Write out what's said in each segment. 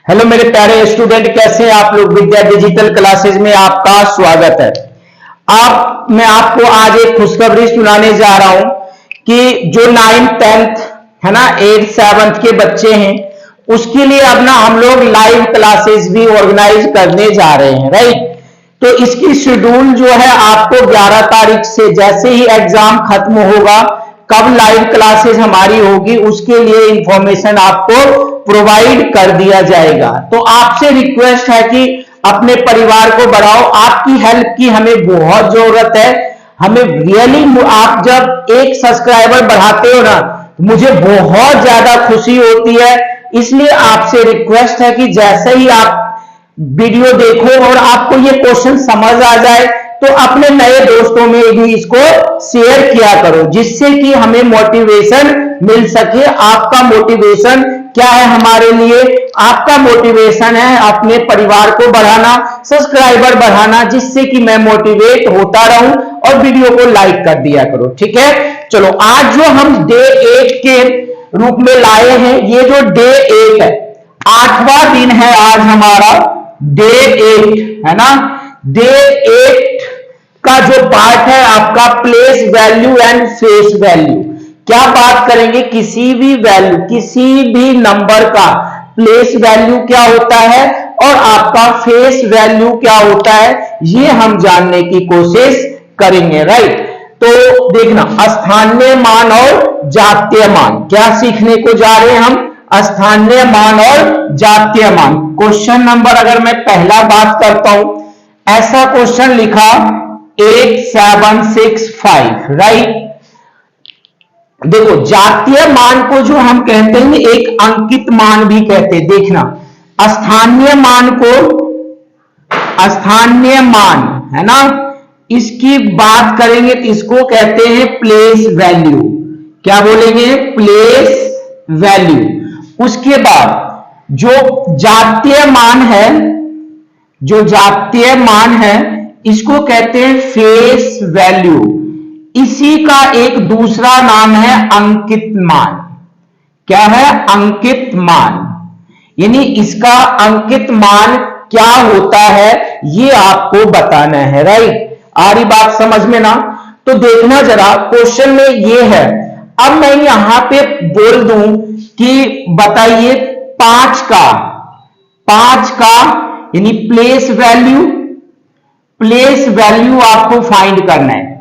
Hello मेरे प्यारे student, कैसे हैं आप लोग। विद्या डिजिटल क्लासेस में आपका स्वागत है। मैं आपको आज एक खुशखबरी सुनाने जा रहा हूं कि जो 9th 10th है ना 8th 7th के बच्चे हैं उसके लिए अब ना हम लोग लाइव क्लासेस भी ऑर्गेनाइज करने जा रहे हैं, राइट। तो इसकी शेड्यूल जो है आपको 11 तारीख से जैसे ही एग्जाम खत्म होगा कब लाइव क्लासेस हमारी होगी उसके लिए इंफॉर्मेशन आपको प्रोवाइड कर दिया जाएगा। तो आपसे रिक्वेस्ट है कि अपने परिवार को बढ़ाओ, आपकी हेल्प की हमें बहुत जरूरत है। हमें रियली आप जब एक सब्सक्राइबर बढ़ाते हो ना मुझे बहुत ज्यादा खुशी होती है। इसलिए आपसे रिक्वेस्ट है कि जैसे ही आप वीडियो देखो और आपको ये क्वेश्चन समझ आ जाए तो अपने नए दोस्तों में भी इसको शेयर किया करो, जिससे कि हमें मोटिवेशन मिल सके। आपका मोटिवेशन क्या है हमारे लिए? आपका मोटिवेशन है अपने परिवार को बढ़ाना, सब्सक्राइबर बढ़ाना, जिससे कि मैं मोटिवेट होता रहूं। और वीडियो को लाइक कर दिया करो, ठीक है। चलो आज जो हम डे 8 के रूप में लाए हैं, ये जो डे 8 है 8वां दिन है आज हमारा डे 8 है ना। डे 8 का जो पार्ट है आपका place value and face value. क्या बात करेंगे? किसी भी वैल्यू, किसी भी नंबर का प्लेस वैल्यू क्या होता है और आपका फेस वैल्यू क्या होता है, ये हम जानने की कोशिश करेंगे, राइट। तो देखना, स्थानीय मान और जातीय मान क्या सीखने को जा रहे हैं हम? स्थानीय मान और जातीय मान। क्वेश्चन नंबर अगर मैं पहला बात करता हूं, ऐसा क्वेश्चन लिखा 8765, राइट। देखो, जातीय मान को जो हम कहते हैं एक अंकित मान भी कहते हैं। देखना, स्थानीय मान को, स्थानीय मान है ना, इसकी बात करेंगे तो इसको कहते हैं प्लेस वैल्यू। क्या बोलेंगे? Place value. उसके बाद जो जातीय मान है, जो जातीय मान है इसको कहते हैं फेस वैल्यू। इसी का एक दूसरा नाम है अंकित मान। क्या है? अंकित मान। यानी इसका अंकित मान क्या होता है ये आपको बताना है, राइट। आ रही बात समझ में ना? तो देखना जरा, क्वेश्चन में ये है। अब मैं यहां पे बोल दूं कि बताइए 5 का यानी प्लेस वैल्यू, प्लेस वैल्यू आपको फाइंड करना है।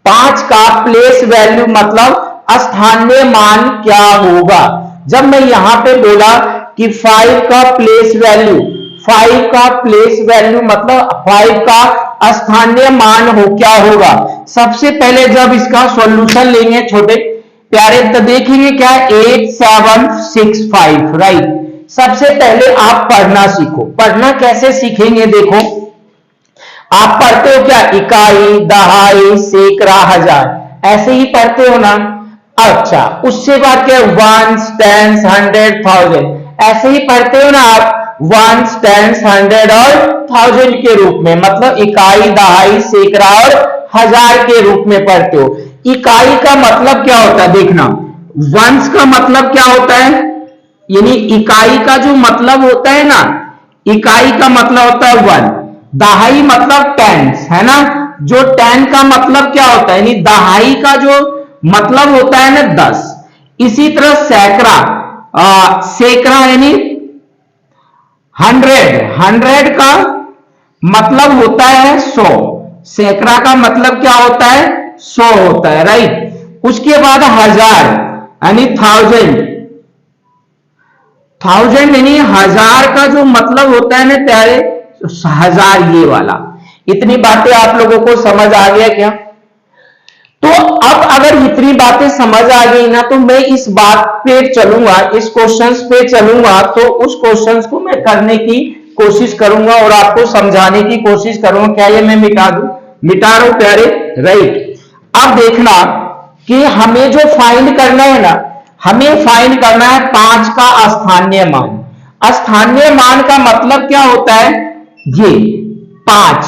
5 का प्लेस वैल्यू मतलब स्थानीय मान क्या होगा। जब मैं यहां पे बोला कि 5 का प्लेस वैल्यू, 5 का प्लेस वैल्यू मतलब 5 का स्थानीय मान हो क्या होगा। सबसे पहले जब इसका सॉल्यूशन लेंगे छोटे प्यारे तो देखेंगे क्या 8765, राइट। सबसे पहले आप पढ़ना सीखो। पढ़ना कैसे सीखेंगे? देखो, आप पढ़ते हो क्या इकाई, दहाई, सैकड़ा, हजार, ऐसे ही पढ़ते हो ना। अच्छा, उससे बाद क्या वंस, टेंस, 100, 1000, ऐसे ही पढ़ते हो ना आप वंस, टेंस, 100 और 1000 के रूप में, मतलब इकाई, दहाई, सैकड़ा और हजार के रूप में पढ़ते हो। इकाई का मतलब क्या होता है? देखना, वंस का मतलब क्या होता है, यानी इकाई का जो मतलब होता है ना, इकाई का मतलब होता है 1। दहाई मतलब टेंस है ना, जो 10 का मतलब क्या होता है, यानी दहाई का जो मतलब होता है ना 10। इसी तरह सैकड़ा, सैकड़ा यानी 100 का मतलब होता है 100। सैकड़ा का मतलब क्या होता है? 100 होता है, राइट। उसके बाद हजार यानी 1000, 1000 यानी हजार का जो मतलब होता है ना प्यारे, हजार, ये वाला। इतनी बातें आप लोगों को समझ आ गया क्या? तो अब अगर इतनी बातें समझ आ गई ना तो मैं इस बात पे चलूंगा, इस क्वेश्चंस पे चलूंगा। तो उस क्वेश्चंस को मैं करने की कोशिश करूंगा और आपको समझाने की कोशिश करूंगा। क्या ये मैं मिटा दूं? मिटा रहा हूं प्यारे, राइट। अब देखना कि हमें जो फाइंड करना है ना, हमें फाइंड करना है 5 का स्थानीय मान। स्थानीय मान का मतलब क्या होता है? ये 5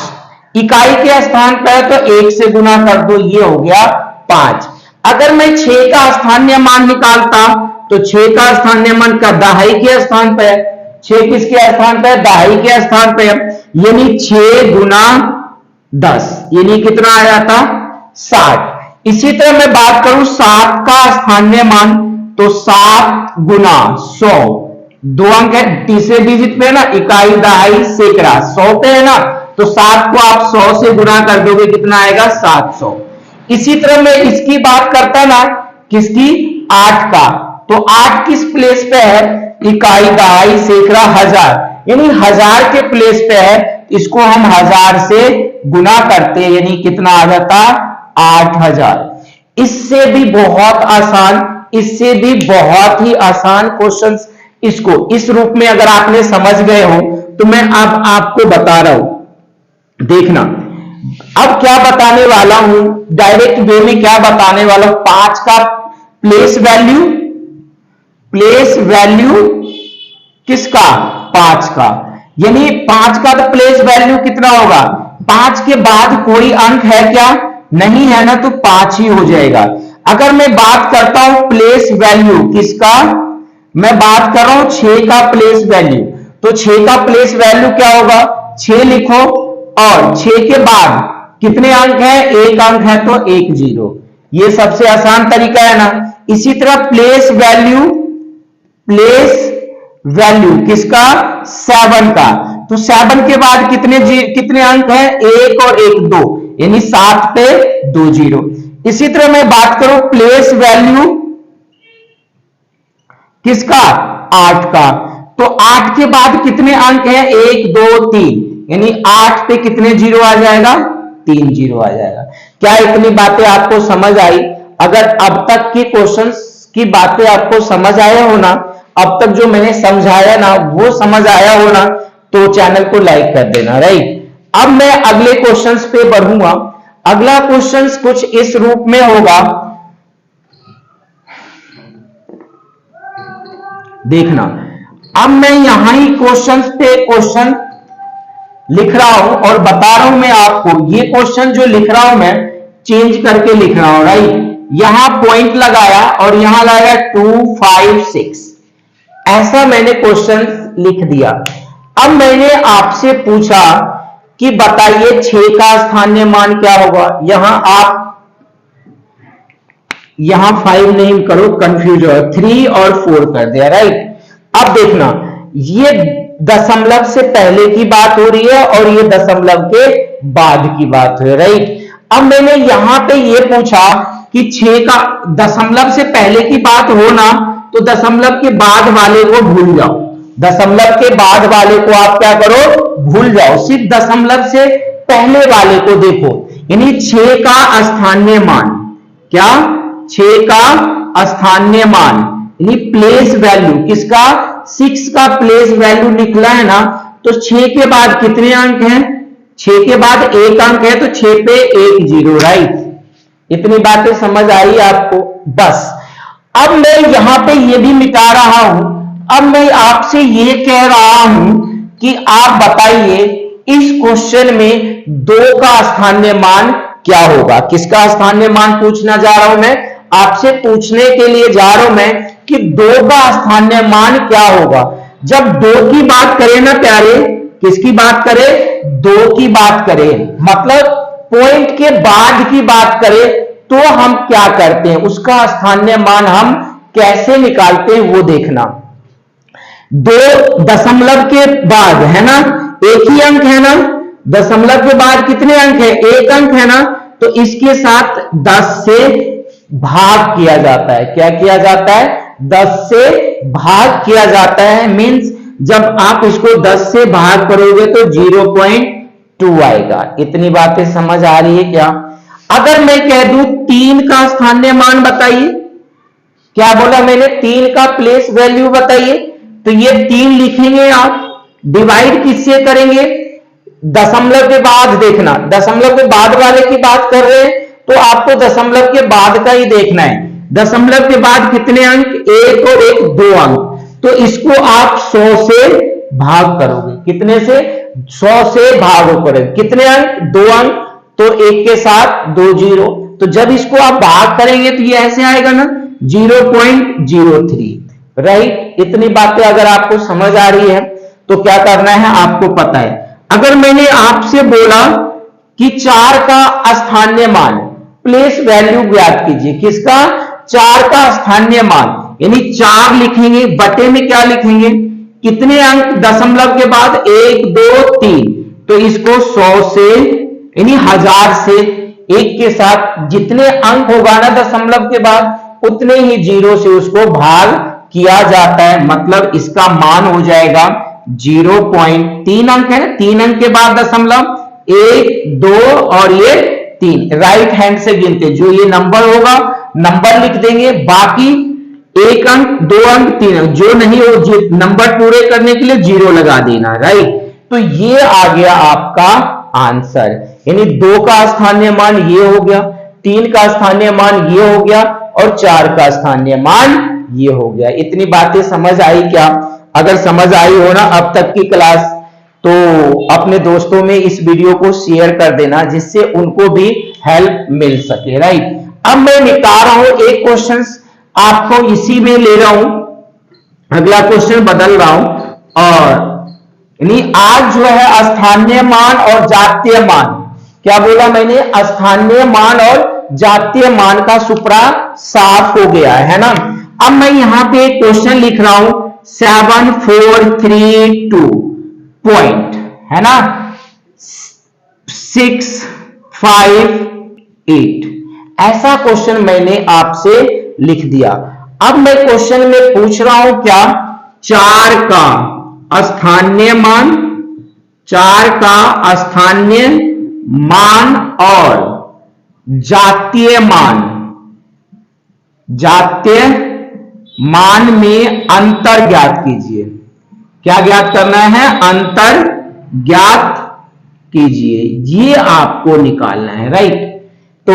इकाई के स्थान पर तो 1 से गुना कर दो, ये हो गया 5। अगर मैं 6 का स्थानीय मान निकालता तो 6 का स्थानीय मान का दहाई के स्थान पर 6 किसके स्थान पे है? दहाई के स्थान पे है, यानी 6 गुना 10 यानी कितना आ जाता? 60। इसी तरह मैं बात करूं 7 का स्थानीय मान, तो 7 गुना 100, 2 अंक है, तीसरे डिजिट पे है ना, इकाई दहाई सैकड़ा 100 पे है ना, तो 7 को आप 100 से गुना कर दोगे, कितना आएगा? 700। इसी तरह मैं इसकी बात करता ना, किसकी? 8 का, तो 8 किस प्लेस पे है? इकाई दहाई सैकड़ा हजार, यानी 1000 के प्लेस पे है, इसको हम 1000 से गुना करते हैं, यानी कितना आ जाता? 8000। इससे भी बहुत आसान, इससे भी बहुत ही आसान क्वेश्चंस, इसको इस रूप में अगर आपने समझ गए हो तो मैं अब आपको बता रहा हूं, देखना अब क्या बताने वाला हूं, डायरेक्ट वे में क्या बताने वाला हूं। 5 का प्लेस वैल्यू, प्लेस वैल्यू किसका? 5 का, यानी 5 का तो प्लेस वैल्यू कितना होगा? 5 के बाद कोई अंक है क्या? नहीं है ना, तो 5 ही हो जाएगा। अगर मैं बात करता हूं प्लेस वैल्यू किसका, मैं बात कर रहा हूं 6 का प्लेस वैल्यू, तो 6 का प्लेस वैल्यू क्या होगा? 6 लिखो, और 6 के बाद कितने अंक है? 1 अंक है, तो 1 0। ये सबसे आसान तरीका है ना। इसी तरह प्लेस वैल्यू, प्लेस वैल्यू किसका? 7 का, तो 7 के बाद कितने अंक है? 1 और 1 2, यानी 7 पे 2 0। इसी तरह मैं बात करूं प्लेस वैल्यू किसका? 8 का, तो 8 के बाद कितने अंक है? 1 2 3, यानी 8 पे कितने 0 आ जाएगा? 3 0 आ जाएगा। क्या इतनी बातें आपको समझ आई? अगर अब तक के क्वेश्चंस की बातें आपको समझ आया हो ना, अब तक जो मैंने समझाया ना वो समझ आया हो ना, तो चैनल को लाइक कर देना, राइट। अब मैं अगले क्वेश्चंस पे बढ़ूंगा। अगला क्वेश्चंस कुछ इस रूप में होगा, देखना। अब मैं यहां ही क्वेश्चंस पे क्वेश्चन लिख रहा हूं और बता रहा हूं मैं आपको, ये क्वेश्चन जो लिख रहा हूं मैं चेंज करके लिख रहा हूं, राइट। यहां पॉइंट लगाया और यहां लगाया 2 5 6, ऐसा मैंने क्वेश्चन लिख दिया। अब मैंने आपसे पूछा कि बताइए 6 का स्थानीय मान क्या होगा। यहां आप यहां 5 नहीं करो, कंफ्यूज हो, 3 और 4 कर दिया, राइट। अब देखना, ये दशमलव से पहले की बात हो रही है और ये दशमलव के बाद की बात हो रही है, राइट। अब मैंने यहां पे ये पूछा कि 6 का दशमलव से पहले की बात हो ना, तो दशमलव के बाद वाले को भूल जाओ, दशमलव के बाद वाले को आप क्या करो? भूल जाओ, सिर्फ दशमलव से पहले वाले को देखो, यानी 6 का स्थानीय मान, क्या? 6 का स्थानीय मान, यानी प्लेस वैल्यू किसका? 6 का प्लेस वैल्यू निकला है ना, तो 6 के बाद कितने अंक हैं? 6 के बाद 1 अंक है, तो 6 पे 1 0, राइट। इतनी बातें समझ आई आपको? बस अब मैं यहां पे ये भी मिटा रहा हूं। अब मैं आपसे ये कह रहा हूं कि आप बताइए इस क्वेश्चन में 2 का स्थानीय मान क्या होगा? किसका स्थानीय मान पूछना जा रहा हूं मैं आपसे, पूछने के लिए जा रहा हूं मैं कि 2 का स्थानीय मान क्या होगा। जब 2 की बात करें ना प्यारे, किसकी बात करें? 2 की बात करें, मतलब पॉइंट के बाद की बात करें, तो हम क्या करते हैं, उसका स्थानीय मान हम कैसे निकालते हैं वो देखना। 2 दशमलव के बाद है ना, एक ही अंक है ना, दशमलव के बाद कितने अंक है? 1 अंक है ना, तो इसके साथ 10 से भाग किया जाता है। क्या किया जाता है? 10 से भाग किया जाता है। मींस जब आप इसको 10 से भाग करोगे तो 0.2 आएगा। इतनी बातें समझ आ रही है क्या? अगर मैं कह दूं 3 का स्थानीय मान बताइए, क्या बोला मैंने? 3 का प्लेस वैल्यू बताइए, तो ये 3 लिखेंगे आप, डिवाइड किससे करेंगे? दशमलव के बाद, देखना दशमलव के बाद वाले की बात कर रहे हैं, तो आपको दशमलव के बाद का ही देखना है। दशमलव के बाद कितने अंक? 1 और 1 2 अंक, तो इसको आप 100 से भाग करोगे। कितने से? 100 से भाग करोगे। कितने अंक? 2 अंक, तो 1 के साथ 2 0, तो जब इसको आप भाग करेंगे तो ये ऐसे आएगा ना 0.03, राइट। इतनी बातें अगर आपको समझ आ रही है तो क्या करना है आपको पता है। अगर मैंने आपसे बोला कि 4 का स्थानीय मान, प्लेस वैल्यू ज्ञात कीजिए, किसका? 4 का स्थानीय मान, यानी 4 लिखेंगे, बटे में क्या लिखेंगे, कितने अंक दशमलव के बाद, 1 2 3, तो इसको 100 से यानी 1000 से, एक के साथ जितने अंक होगा ना दशमलव के बाद उतने ही जीरो से उसको भाग किया जाता है, मतलब इसका मान हो जाएगा 0.3 अंक है ना, 3 अंक के बाद दशमलव, 1 2 और ये 3, राइट हैंड से गिनते जो ये नंबर होगा नंबर लिख देंगे, बाकी 1 अंक 2 अंक 3 अंक जो नहीं हो नंबर पूरे करने के लिए 0 लगा देना, राइट। तो ये आ गया आपका आंसर, यानी 2 का स्थानीय मान ये हो गया, 3 का स्थानीय मान ये हो गया और 4 का स्थानीय मान ये हो गया। इतनी बातें समझ आई क्या? अगर समझ आई हो ना अब तक की क्लास, तो अपने दोस्तों में इस वीडियो को शेयर कर देना जिससे उनको भी हेल्प मिल सके, राइट। अब मैं निकाल रहा हूं एक क्वेश्चन, आपको इसी में ले रहा हूं, अगला क्वेश्चन बदल रहा हूं, और यानी आज जो है स्थानीय मान और जातीय मान, क्या बोला मैंने? स्थानीय मान और जातीय मान का सुपड़ा साफ हो गया है ना। अब मैं यहां पे एक क्वेश्चन लिख रहा हूं 7432 पॉइंट, है ना, 658, ऐसा क्वेश्चन मैंने आपसे लिख दिया। अब मैं क्वेश्चन में पूछ रहा हूं क्या? 4 का स्थानीय मान, 4 का स्थानीय मान और जातीय मान, जातीय मान में अंतर ज्ञात कीजिए। क्या ज्ञात करना है? अंतर ज्ञात कीजिए, ये आपको निकालना है, राइट। तो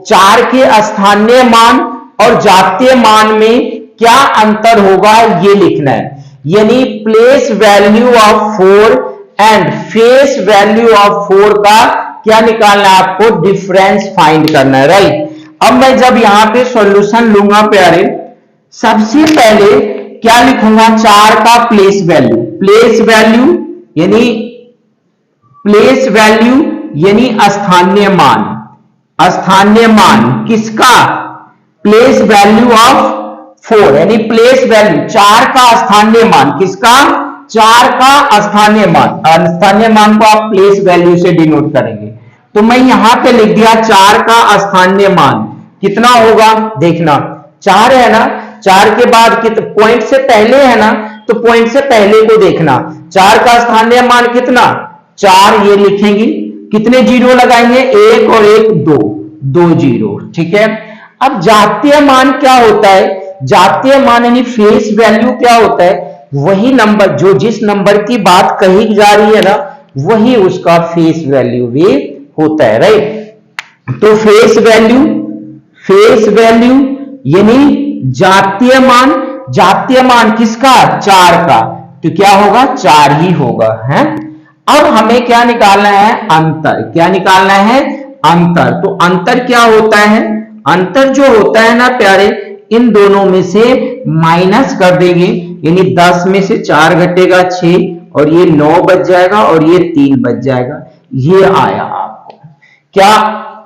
4 के स्थानीय मान और जातीय मान में क्या अंतर होगा ये लिखना है, यानी place value of 4 and face value of 4 का क्या निकालना है आपको? डिफरेंस फाइंड करना है, राइट। अब मैं जब यहां पे सॉल्यूशन लूंगा प्यारे, सबसे पहले क्या लिखूंगा? 4 का प्लेस वैल्यू, प्लेस वैल्यू यानी प्लेस वैल्यू यानी स्थानीय मान, स्थानीय मान किसका? प्लेस वैल्यू ऑफ 4 यानी प्लेस वैल्यू 4 का स्थानीय मान, किसका? 4 का स्थानीय मान, स्थानीय मान को आप प्लेस वैल्यू से डिनोट करेंगे। तो मैं यहां पे लिख दिया 4 का स्थानीय मान कितना होगा, देखना 4 है ना, 4 के बाद पॉइंट से पहले है ना, तो पॉइंट से पहले को देखना, 4 का स्थानीय मान कितना? 4, ये लिखेंगे, कितने जीरो लगाएंगे? 1 और 1 2, 2 जीरो, ठीक है। अब जातीय मान क्या होता है? जातीय मान यानी फेस वैल्यू क्या होता है? वही नंबर जो जिस नंबर की बात कही जा रही है ना, वही उसका फेस वैल्यू भी होता है, राइट। तो फेस वैल्यू, फेस वैल्यू यानी जातीय मान, जातीय मान किसका? 4 का, तो क्या होगा? 4 ही होगा, है। अब हमें क्या निकालना है? अंतर। क्या निकालना है? अंतर। तो अंतर क्या होता है? अंतर जो होता है ना प्यारे, इन दोनों में से माइनस कर देंगे, यानी 10 में से 4 घटेगा 6 और ये 9 बच जाएगा और ये 3 बच जाएगा, ये आया आपको। क्या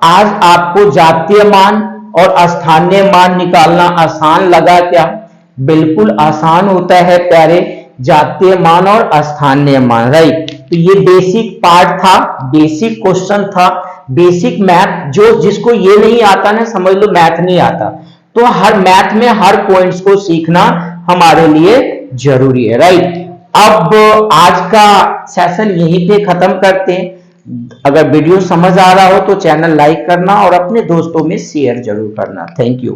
आज आपको जातीय मान और स्थानीय मान निकालना आसान लगा क्या? बिल्कुल आसान होता है प्यारे, जातीय मान और स्थानीय मान, राइट। तो ये बेसिक पार्ट था, बेसिक क्वेश्चन था, बेसिक मैथ, जो जिसको ये नहीं आता ना, समझ लो मैथ नहीं आता, तो हर मैथ में हर पॉइंट्स को सीखना हमारे लिए जरूरी है, राइट। अब आज का सेशन यहीं पे खत्म करते हैं। अगर वीडियो समझ आ रहा हो तो चैनल लाइक करना और अपने दोस्तों में शेयर जरूर करना। Thank you.